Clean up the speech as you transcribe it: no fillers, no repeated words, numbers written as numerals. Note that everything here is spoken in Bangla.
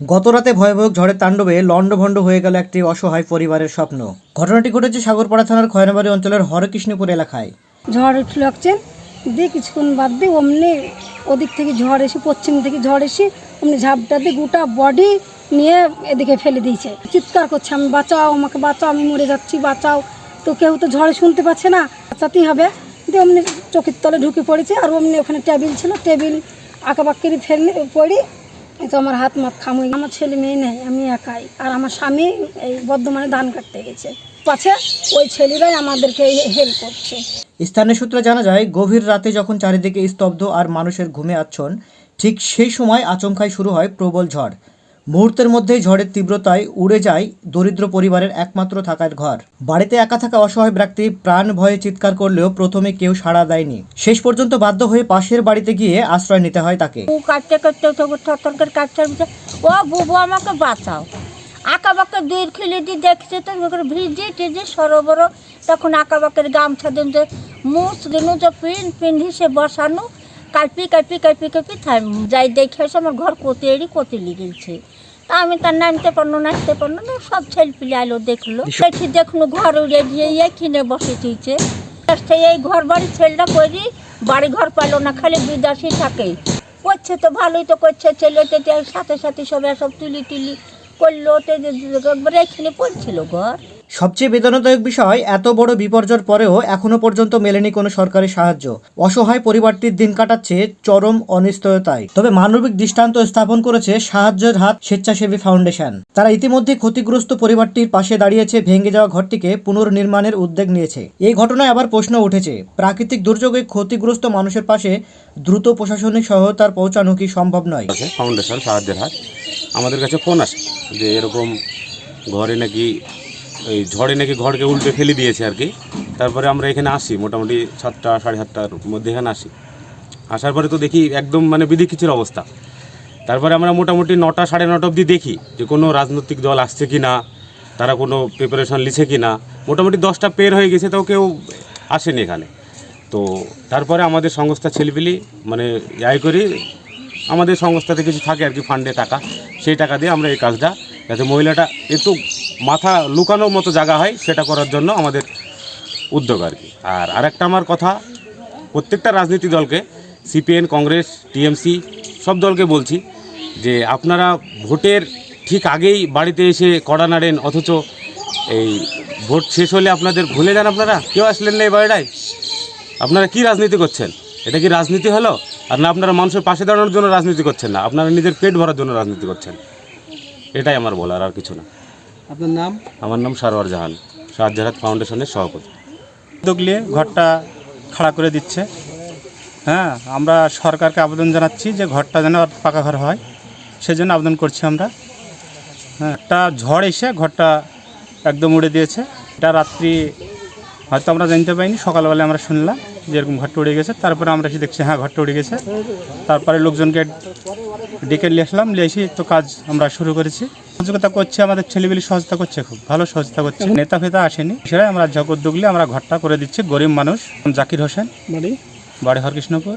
গতরাতে ভয়াবহ ঝড়ের তাণ্ডবে লণ্ডভণ্ড হয়ে গেল একটি অসহায় পরিবারের স্বপ্ন। ঘটনাটি ঘটেছে সাগরপাড়া থানার খয়নাবাড়ি অঞ্চলের হরকৃষ্ণপুর এলাকায়। ঝড় উঠল লাগছেন দিয়ে কিছুক্ষণ বাদ দিয়ে অমনি ওদিক থেকে ঝড় এসে, পশ্চিম থেকে ঝড় এসে অমনি ঝাপটা দিয়ে গোটা বডি নিয়ে এদিকে ফেলে দিয়েছে। চিৎকার করছে, আমি বাঁচাও, আমাকে বাঁচাও, আমি মরে যাচ্ছি, বাঁচাও। তো কেউ তো ঝড়ে শুনতে পাচ্ছে না, বাঁচাতেই হবে। দিয়ে অমনি চোখের তলে ঢুকে পড়েছে। আর অমনি ওখানে টেবিল ছিল, টেবিল আঁকাবাক্কিরি ফেলে পড়ি। এই তো আমার হাত মাত খামুই। আমার ছেলে মেয়ে নেই, আমি একাই। আর আমার স্বামী এই বর্ধমানে ধান কাটতে গেছে। পাছে ওই ছেলেরাই আমাদেরকে হেল্প করছে। স্থানীয় সূত্রে জানা যায়, গভীর রাতে যখন চারিদিকে স্তব্ধ আর মানুষের ঘুমে আচ্ছন্ন, ঠিক সেই সময় আচমকাই শুরু হয় প্রবল ঝড়। মুহূর্তের মধ্যেই ঝড়ের তীব্রতায় উড়ে যায় দরিদ্র পরিবারের একমাত্র থাকার ঘর। বাড়িতে একা থাকা অসহায় ব্যক্তি প্রাণ ভয়ে চিৎকার করলেও প্রথমে কেউ সাড়া দেয়নি। শেষ পর্যন্ত বাধ্য হয়ে পাশের বাড়িতে গিয়ে আশ্রয় নিতে হয় তাকে। কাটতে কাটতে থরথর কাটতে ও বুবু আমাকে বাঁচাও, আঁকা বাঁকা দূর খুলে দিয়ে দেখছে তো ভিজে টিজে সরোবর। তখন আঁকা বাঁকের গামছা দিন যে মুছ দিনু যে পিন্ধি সে বসানো কাঁপি কাঁপি কাঁপি কাঁপি যাই দেখে এসে আমার ঘর কতি লিগেছে। তা আমি তার নামতে পারলো না, আসতে পারলো না। সব ছেলে পিলে আলো দেখলো, দেখি দেখুন ঘর উড়ে দিয়ে কিনে বসে তুইছে। এই ঘর বাড়ি ছেলেটা করি বাড়ি ঘর পালো না, খালি বিদেশি থাকে। করছে তো ভালোই তো করছে, ছেলে সাথে সাথে সব তুলি করলো। একবারে এখানে পড়ছিল ঘর। সবচেয়ে বেদনাদায়ক বিষয়, এত বড় বিপর্যয়ের পরেও এখনো পর্যন্ত মেলেনি কোনো সরকারি সাহায্য। অসহায় পরিবারটির দিন কাটাচ্ছে চরম অনিশ্চয়তায়। তবে মানবিক দৃষ্টান্ত স্থাপন করেছে সাহায্যের হাত স্বেচ্ছাসেবী ফাউন্ডেশন। তারা ইতিমধ্যে ক্ষতিগ্রস্ত পরিবারটির পাশে দাঁড়িয়েছে, ভেঙে যাওয়া ঘরটিকে পুনর্নির্মাণের উদ্যোগ নিয়েছে। এই ঘটনায় আবার প্রশ্ন উঠেছে, প্রাকৃতিক দুর্যোগে ক্ষতিগ্রস্ত মানুষের পাশে দ্রুত প্রশাসনিক সহায়তার পৌঁছানো কি সম্ভব নয়? ফাউন্ডেশন সাহায্যের হাত আমাদের কাছে ফোন আসে যে এরকম ঘরে নাকি এই ঝড়ে নাকি ঘরকে উল্টে ফেলে দিয়েছে আর কি। তারপরে আমরা এখানে আসি মোটামুটি 7টা সাড়ে 7টার মধ্যে এখানে আসার পরে তো দেখি একদম মানে বিধিকিচির অবস্থা। তারপরে আমরা মোটামুটি 9টা সাড়ে 9টা অবধি দেখি যে কোনো রাজনৈতিক দল আসছে কি না, তারা কোনো প্রিপারেশন লিছে কি না। মোটামুটি 10টা পের হয়ে গেছে, তাও কেউ আসেনি এখানে। তো তারপরে আমাদের সংস্থা ছেলেপিলি মানে করি, আমাদের সংস্থাতে কিছু থাকে আর কি, ফান্ডে টাকা, সেই টাকা দিয়ে আমরা এই কাজটা যাতে মহিলাটা একটু মাথা লুকানোর মতো জায়গা হয় সেটা করার জন্য আমাদের উদ্যোগ আর কি। আর আরেকটা আমার কথা, প্রত্যেকটা রাজনীতি দলকে, সিপিএন, কংগ্রেস, টিএমসি সব দলকে বলছি যে আপনারা ভোটের ঠিক আগেই বাড়িতে এসে কড়া নাড়েন, অথচ এই ভোট শেষ হলে আপনাদের ভুলে যান। আপনারা কেউ আসলেন না এই বাড়িটায়, আপনারা কি রাজনীতি করছেন? এটা কি রাজনীতি হলো? আর না আপনারা মানুষের পাশে দাঁড়ানোর জন্য রাজনীতি করছেন, না আপনারা নিজের পেট ভরার জন্য রাজনীতি করছেন। এটাই আমার বলার, আর কিছু না। আপনার নাম? আমার নাম সারোয়ার জাহান, সাহায্যের হাত ফাউন্ডেশনের সভাপতি। উদ্যোগ নিয়ে ঘরটা খাড়া করে দিচ্ছে। হ্যাঁ, আমরা সরকারকে আবেদন জানাচ্ছি যে ঘরটা যেন পাকা ঘর হয়, সেজন্য আবেদন করছি আমরা। হ্যাঁ, একটা ঝড় এসে ঘরটা একদম উড়ে দিয়েছে। এটা রাত্রি হয়তো আমরা জানতে পারিনি, সকালবেলা আমরা শুনলাম যে এরকম ঘরটা উড়ে গেছে। তারপরে আমরা এসে দেখছি হ্যাঁ ঘরটা উড়ে গেছে। তারপরে লোকজনকে ডেকে নিয়ে আসলাম, নিয়ে এসে তো কাজ আমরা শুরু করেছি। সহযোগিতা করছে আমাদের ছেলেগুলি, সহযোগিতা করছে, খুব ভালো সহযোগিতা করছে। নেতা ফেতা আসেনি, সেটাই আমরা উদ্যোগ নিয়ে আমরা ঘরটা করে দিচ্ছি। গরিব মানুষ, জাকির হোসেন, বাড়ি হরকৃষ্ণপুর।